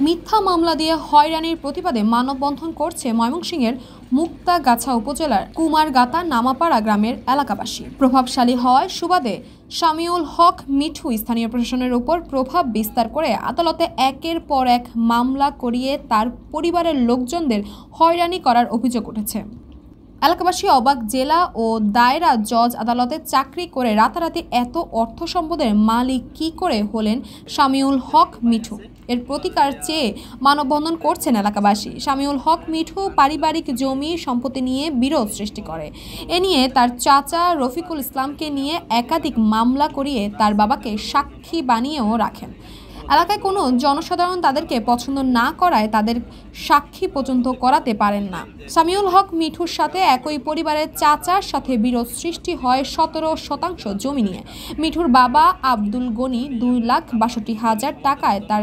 মিথ্যা মামলা দিয়ে হয়রানির প্রতিবাদে মানববন্ধন করছে ময়মনসিংহের মুক্তাগাছা উপজেলার কুমারগাতা নামাপাড়া গ্রামের এলাকাবাসী। প্রভাবশালী হওয়ার সুবাদে শামিউল হক মিঠু স্থানীয় প্রশাসনের উপর প্রভাব বিস্তার করে আদালতে একের পর এক মামলা করিয়ে তার পরিবারের লোকজনদের হয়রানি করার অভিযোগ উঠেছে। এলাকাবাসী অবাক, জেলা ও দায়রা জজ আদালতে চাকরি করে রাতারাতি এত অর্থ সম্পদের মালিক কি করে হলেন শামিউল হক মিঠু? এর প্রতিকার চেয়ে মানববন্ধন করছেন এলাকাবাসী। শামিউল হক মিঠু পারিবারিক জমি সম্পত্তি নিয়ে বিরোধ সৃষ্টি করে। এ নিয়ে তার চাচা রফিকুল ইসলামকে নিয়ে একাধিক মামলা করিয়ে তার বাবাকে সাক্ষী বানিয়েও রাখেন। এলাকায় কোনো জনসাধারণ তাদেরকে পছন্দ না করায় তাদের সাক্ষী পর্যন্ত করাতে পারেন না। শামিউল হক মিঠুর সাথে একই পরিবারের চাচার সাথে বিরোধ সৃষ্টি হয় 17% জমি নিয়ে। মিঠুর বাবা আব্দুল গনি 2,62,000 টাকায় তার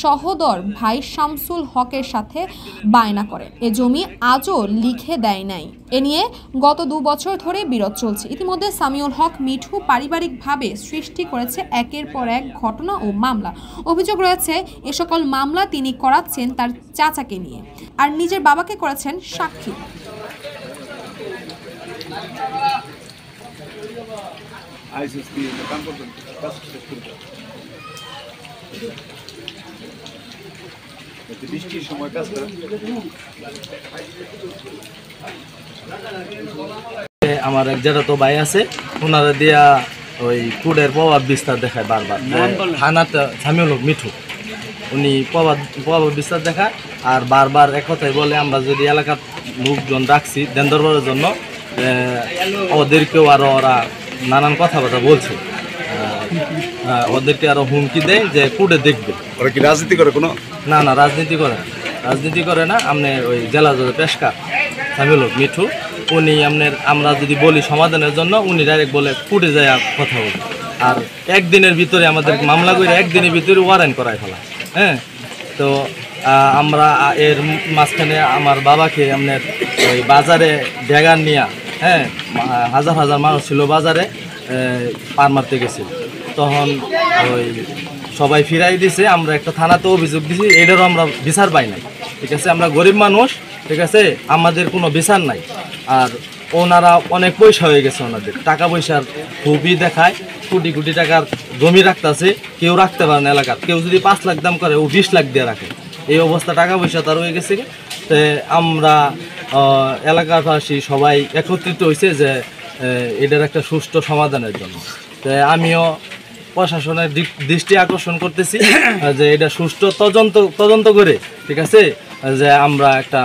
সহোদর ভাই শামসুল হকের সাথে বায়না করে। এ জমি আজও লিখে দেয় নাই। এ নিয়ে গত 2 বছর ধরে বিরোধ চলছে। ইতিমধ্যে শামিউল হক মিঠু পারিবারিকভাবে সৃষ্টি করেছে একের পর এক ঘটনা ও মামলা। অভিযোগ রয়েছে এ সকল মামলা তিনি করাচ্ছেন তার চাচাকে নিয়ে, আর নিজের বাবাকে করেছেন সাক্ষী। আমার এক জ্যাঠাতো ভাই আছে, ওনারা দিয়া ওই কুডের প্রভাব বিস্তার দেখায় বারবার। থানাতে শামিউল হক মিঠু উনি প্রভাব বিস্তার দেখায় আর বারবার এক কথাই বলে, আমরা যদি এলাকার লোকজন রাখছি দেন দরবারের জন্য, ওদেরকেও আরো ওরা নানান কথাবার্তা বলছে, ওদেরকে আরো হুমকি দেয় যে কুডে দেখবে। ওরা কি রাজনীতি করে? কোনো না, রাজনীতি করে না। আপনি ওই জেলা জজের পেশকার শামিউল হক মিঠু, উনি আমরা যদি বলি সমাধানের জন্য, উনি ডাইরেক্ট বলে কুটে যায় কথা বলে, আর একদিনের ভিতরে আমাদের মামলা করে একদিনের ভিতরে ওয়ারেন্ট করায় ফেলা। হ্যাঁ, তো আমরা এর মাঝখানে আমার বাবাকে ওই বাজারে ড্যাগার নিয়ে, হ্যাঁ, হাজার হাজার মানুষ ছিল বাজারে, পার মারতে গেছিল। তখন ওই সবাই ফিরাই দিছে। আমরা একটা থানাতে অভিযোগ দিছি, এটারও আমরা বিচার পাই নাই। ঠিক আছে, আমরা গরিব মানুষ, ঠিক আছে, আমাদের কোনো বিচার নাই। আর ওনারা অনেক পয়সা হয়ে গেছে, ওনাদের টাকা পয়সার খুবই দেখায়, কোটি কোটি টাকার জমি রাখতেছে, কেউ রাখতে পারে না এলাকার। কেউ যদি 5 লাখ দাম করে, ও 20 লাখ দিয়ে রাখে। এই অবস্থা, টাকা পয়সা তার হয়ে গেছে। তো আমরা এলাকাবাসী সবাই একত্রিত হয়েছে যে এটার একটা সুষ্ঠু সমাধানের জন্য। তো আমিও প্রশাসনের দৃষ্টি আকর্ষণ করতেছি যে এটা সুষ্ঠু তদন্ত করে, ঠিক আছে, যে আমরা একটা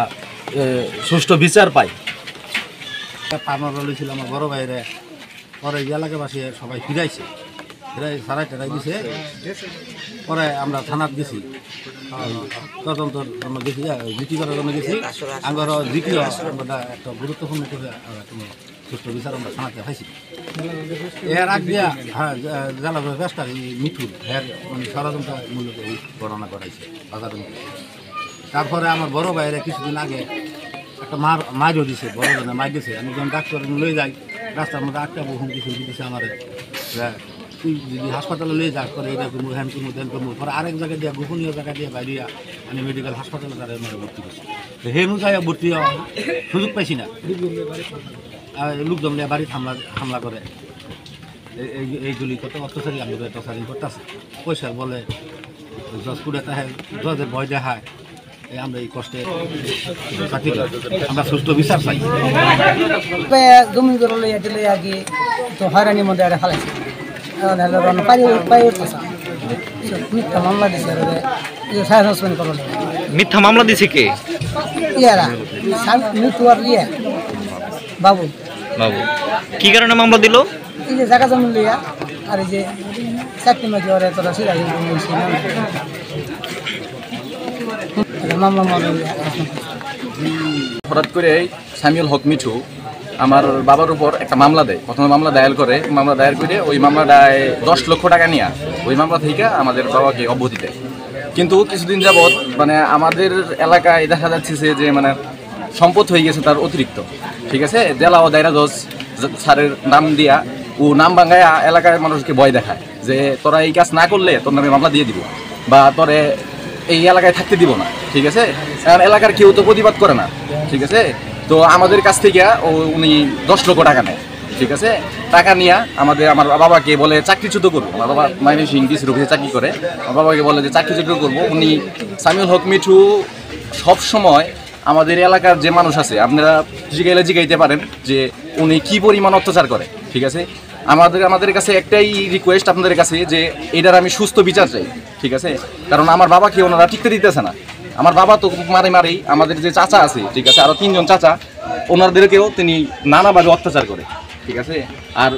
সুষ্ঠু বিচার পাই। ছিল আমার বড় ভাইরে, পরে এলাকাবাসী সবাই ফিরাইছে, সারাই টারাই দিছে। পরে আমরা থানাত গেছি, তদন্তর জন্য গেছি, জিটি করার জন্য গেছি। আমরা দ্বিতীয় একটা গুরুত্বপূর্ণ করে সুষ্ঠু বিচার আমরা থানাতে পাইছি। এর আগে জেলা ব্যবস্থার মিঠুর ষড়যন্ত্রমূলক এই ঘটনা করাইছে বাজারের মধ্যে। তারপরে আমার বড় ভাইয়েরা কিছুদিন আগে একটা মারও দিছে, বড় জনের মার দিছে। আমি যখন ডাক্তার লয়ে যাই, রাস্তার মধ্যে একটা বহু কিছু দিছে আমার, তুই যদি হাসপাতালে লয়ে যাস করে এটা করবো, হ্যান করবো, ধ্যান করবো। পরে আরেক জায়গায় দিয়ে গোপনীয় জায়গা দিয়ে বাইরিয়া আমি মেডিকেল হাসপাতালে তারা মানে ভর্তি করছি। তো হে অনুযায়ী ভর্তি হওয়ার সুযোগ পাইছি না। লোকজন বাড়ি হামলা করে, এইগুলি কত অত্যাচারী আমি অত্যাচারী করতেছে। পয়সার বলে জজ পুরে তাহে জজের ভয় দেখায়। আমরা এই কষ্টে আমরা সুস্থ বিচার চাই। জমি করে লইয়া দিলে আগে তো হয়রানির মধ্যে একটা ফেলাইছে, মিথ্যা মামলা দিছে। মিথ্যা মামলা দিছে কে? ইয়ারা মিঠু আর ইয়ে বাবু। কি কারণে মামলা দিল? এই যে জায়গা জমি লইয়া, আর এই যে চাকরি মাঝে ওরা তোরা সিরা হঠাৎ করে শামিউল হক মিঠু আমার বাবার উপর একটা মামলা দেয়। প্রথমে মামলা দায়ের করে, ওই মামলাটায় 10 লক্ষ টাকা নিয়ে ওই মামলা থেকে আমাদের বাবাকে অব্যাহতি দেয়। কিন্তু কিছুদিন যাবৎ মানে আমাদের এলাকায় দেখা যাচ্ছে যে মানে সম্পদ হয়ে গেছে তার অতিরিক্ত। ঠিক আছে, জেলা ও দায়রা জজ স্যারের নাম দিয়া ও নাম ভাঙায় এলাকার মানুষকে ভয় দেখায় যে তোরা এই কাজ না করলে তোর নামে মামলা দিয়ে দিব বা তোরে এই এলাকায় থাকতে দিব না, ঠিক আছে। কারণ এলাকার কেউ তো প্রতিবাদ করে না, ঠিক আছে। তো আমাদের কাছ থেকে উনি 10 লক্ষ টাকা নেয়, ঠিক আছে। টাকা নিয়ে আমার বাবাকে বলে চাকরিচ্যুত করবো। আমার বাবা ময়মনসিংহ ডিসির অফিসে চাকরি করে, আমার বাবাকে বলে যে চাকরিচ্যুত করবো। উনি সামিউল হক মিঠু সব সময় আমাদের এলাকার যে মানুষ আছে, আপনারা জিগাইতে পারেন যে উনি কি পরিমাণ অত্যাচার করে, ঠিক আছে। আমাদের কাছে একটাই রিকোয়েস্ট আপনাদের কাছে যে এটার আমি সুস্থ বিচার চাই, ঠিক আছে। কারণ আমার বাবাকে ওনারা টিকতে দিতেছে না। আমার বাবা তো মারেই আমাদের যে চাচা আছে, ঠিক আছে, আরও 3 জন চাচা, ওনাদেরকেও তিনি নানাভাবে অত্যাচার করে, ঠিক আছে। আর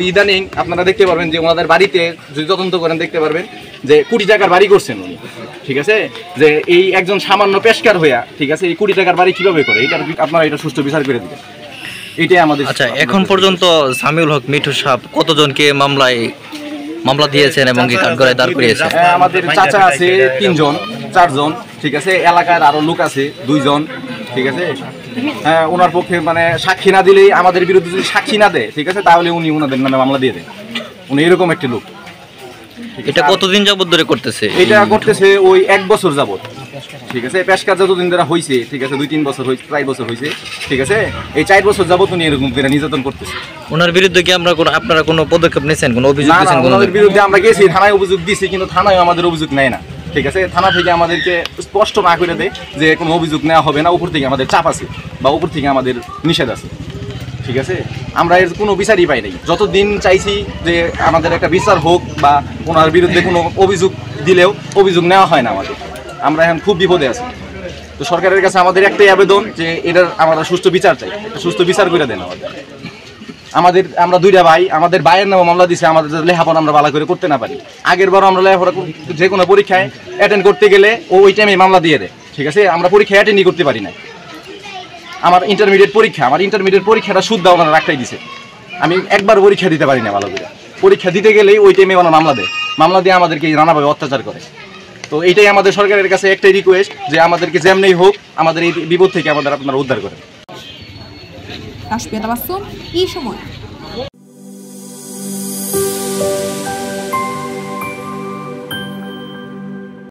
ইদানিং আপনারা দেখতে পারবেন যে ওনাদের বাড়িতে যদি তদন্ত করেন দেখতে পারবেন যে কোটি টাকার বাড়ি করছেন উনি, ঠিক আছে। যে এই একজন সামান্য পেশকার হইয়া, ঠিক আছে, এই কোটি টাকার বাড়ি কিভাবে করে, এটার আপনারা এটা সুষ্ঠু বিচার করে দিবেন, এটাই আমাদের। আচ্ছা, এখন পর্যন্ত সামিউল হক মিঠু সাহেব কতজনকে মামলা দিয়েছেন এবং কি কাঠগড়ায় দাঁড় করিয়েছেন? আমাদের চাচা আছে 3 জন 4 জন, ঠিক আছে। এলাকার আরো লোক আছে 2 জন, ঠিক আছে। হ্যাঁ, ওনার পক্ষে মানে সাক্ষী না দিলেই, আমাদের বিরুদ্ধে যদি সাক্ষী না দেয়, ঠিক আছে, তাহলে উনি ওনাদের নামে মামলা দিয়ে দেন। উনি এরকম একটি লোক। এটা কতদিন যাবত ধরে করতেছে? এটা করতেছে ওই 1 বছর যাবত, ঠিক আছে। পেশকার যতদিন ধরে হয়েছে, ঠিক আছে, 2-3 বছর হয়েছে, প্রায় বছর হয়েছে, ঠিক আছে। এই 4 বছর যাবত উনি এরকম করে নির্যাতন করতেছে। ওনার বিরুদ্ধে কি আপনারা কোনো পদক্ষেপ নিয়েছেন, কোনো অভিযোগ দিয়েছেন? ওনাদের বিরুদ্ধে আমরা গেছি, থানায় অভিযোগ দিয়েছি, কিন্তু থানায় আমাদের অভিযোগ নেয় না, ঠিক আছে। থানা থেকে আমাদেরকে স্পষ্ট না করে দেয় যে কোনো অভিযোগ নেওয়া হবে না, উপর থেকে আমাদের চাপ আছে বা উপর থেকে আমাদের নিষেধ আছে, ঠিক আছে। আমরা এর কোনো বিচারই পাই নাই। যতদিন চাইছি যে আমাদের একটা বিচার হোক বা ওনার বিরুদ্ধে কোনো অভিযোগ দিলেও অভিযোগ নেওয়া হয় না আমাদের। আমরা এখন খুব বিপদে আছি। তো সরকারের কাছে আমাদের একটাই আবেদন যে এটার আমরা সুষ্ঠু বিচার চাই, সুষ্ঠ বিচার করে দেন আমাদের। আমরা 2টা ভাই, আমাদের ভাইয়ের নামে মামলা দিছে, আমাদের লেখাপড়া আমরা ভালো করে করতে না পারি। আগের বার আমরা লেখাপড়া যে কোনো পরীক্ষায় অ্যাটেন্ড করতে গেলে ওই টাইমে মামলা দিয়ে দেয়, ঠিক আছে। আমরা পরীক্ষায় অ্যাটেন্ডই করতে পারি না। আমার ইন্টারমিডিয়েট পরীক্ষাটা শুদ্ধ ওনারা রাখতেই দিছে। আমি একবার পরীক্ষা দিতে পারি না ভালো করে। পরীক্ষা দিতে গেলেই ওই টাইমে ওনারা মামলা দিয়ে আমাদেরকে নানাভাবে অত্যাচার করে। তো এইটাই আমাদের সরকারের কাছে একটাই রিকোয়েস্ট যে আমাদেরকে যেমনি হোক আমাদের এই বিপদ থেকে আপনারা উদ্ধার করেন। কাশপিয়া তাবাসসুম, এই সময়।